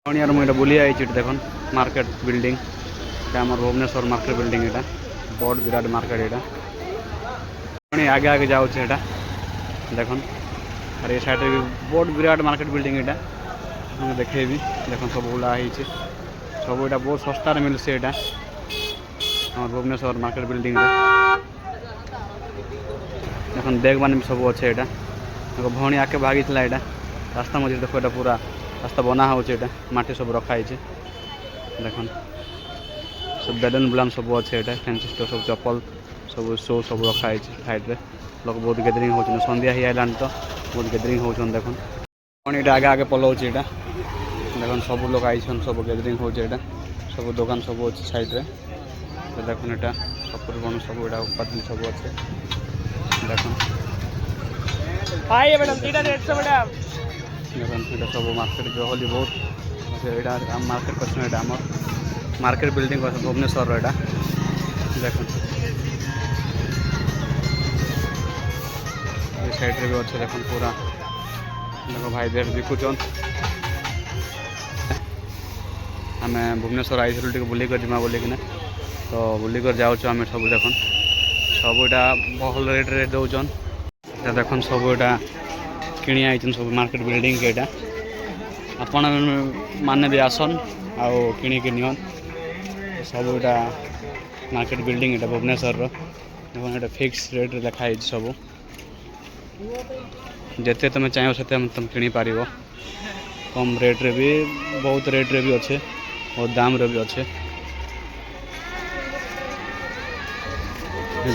यार मुझे बुली आई देख मार्केट बिल्डिंग आम भुवनेश्वर मार्केट बिल्डिंग यहाँ बड़ विराट मार्केट यहाँ पुणी आगे आगे जाऊँ देख और ये साइड भी बड़ विराट मार्केट बिल्डिंग यहाँ देखेबी देख सब ओह्लाई सब यहाँ बहुत सस्तार मिलसे यहाँ आम भुवनेश्वर मार्केट बिल्डिंग देख बैग मान सब अच्छे यहाँ देखो भौणी आके भागी यहाँ रास्ता मझे देखो यहाँ पूरा रास्ता बना हो माटी सब रखाई देख सब बेलून बुलान सब अच्छे यहाँ फैंसी स्टोर सब चप्पल सब शो सब रखाई साइड में लोग बहुत गैदरिंग हो संध्या ही आइलान तो बहुत गैदरिंग हो देख ये आगे आगे पलाऊँ यहाँ देख सब लोग आई सब गैदरिंग हो सब दुकान सब अच्छे साइड में देख यहाँ सपुर बन सब यहाँ उपाधि सब अच्छे देख देखो सब मार्केट गहली बहुत यहाँ मार्केट कर आम मार्केट बिल्डिंग भुवनेश्वर यहाँ देख ये साइड भी अच्छे देख पूरा देखो भाई देर बिकुचन आम भुवनेश्वर आई टे बुलिक जिमा बोलिकिना तो बुलिक जाऊँ आम सब देख सब यहाँ भल रेट रे दौन देख सब यहाँ किणी आई सब मार्केट बिल्डिंग के आपण मैंने भी आसन आउ किणिक नियन सब यहाँ मार्केट बिल्डिंग यहाँ भुवनेश्वर देखो फिक्स रेट देखाई सब जिते तुम चाहो से तुम किणी पार कम रेट रे भी बहुत रेट रे भी अच्छे बहुत दाम रे भी अच्छे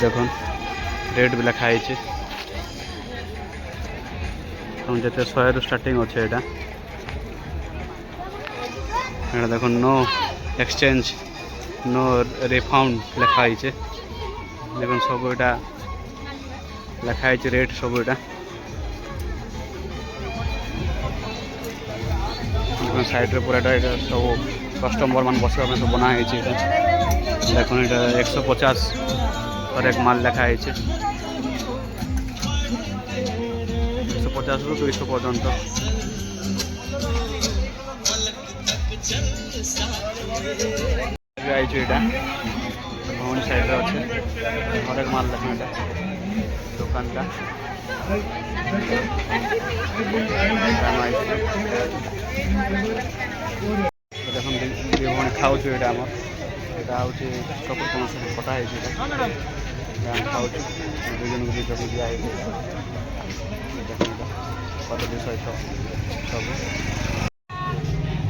देख रेट भी लिखाई जिते 100 रु स्टार्टिंग अच्छे यहाँ यहाँ देख नो एक्सचेंज नो रिफाउंड लिखाई देख सब यहाँ लिखाई रेट सब यहाँ साइड पूरा सब कस्टमर मान बस सब बनाई देख यहाँ 150 पर एक माल लिखाई 150 रु 200 पर्यंत आई भवन साइड अच्छे हर एक माल देखा दुकान का देख भवन खाऊ यहाँ आम यहाँ हूँ चकुर पणस कटा खाऊ दुजन को चकु दिखाई सहित सब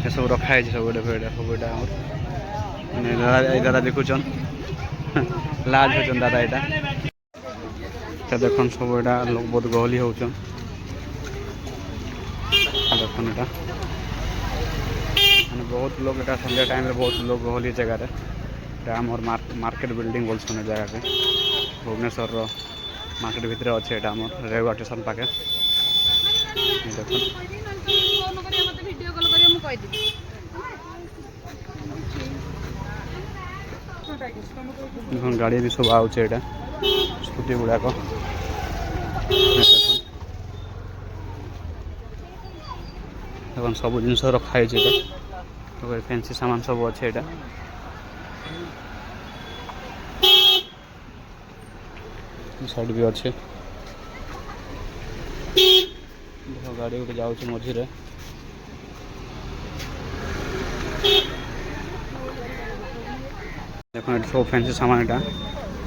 सब रखाई सब सब दादा देखुन लाज हो दादा यहाँ देख सब यहाँ लोग बहुत गहली हो देख यहाँ बहुत लोग यहाँ संध्या टाइम बहुत लोग गहली जगह आम मार्केट बिल्डिंग बोलते जगह के भुवनेश्वर मार्केट भितर अच्छे यहाँ आम रेलवे स्टेशन पाखे देख गाड़ी भी सब आउे यहाँ स्कूटी गुड़ाक देख सब जिन रखाई फैंसी सामान सब अच्छे यहाँ साइड भी अच्छे गाड़ी गोटे जाऊँ मझे देख सब फैंसी सामान यहाँ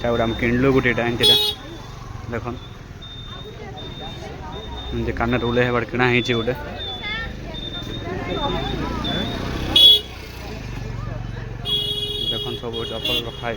गोटे आम किणलु गोटे देख कान रुले बार किणा गोटे देख सब चप्पल रखाई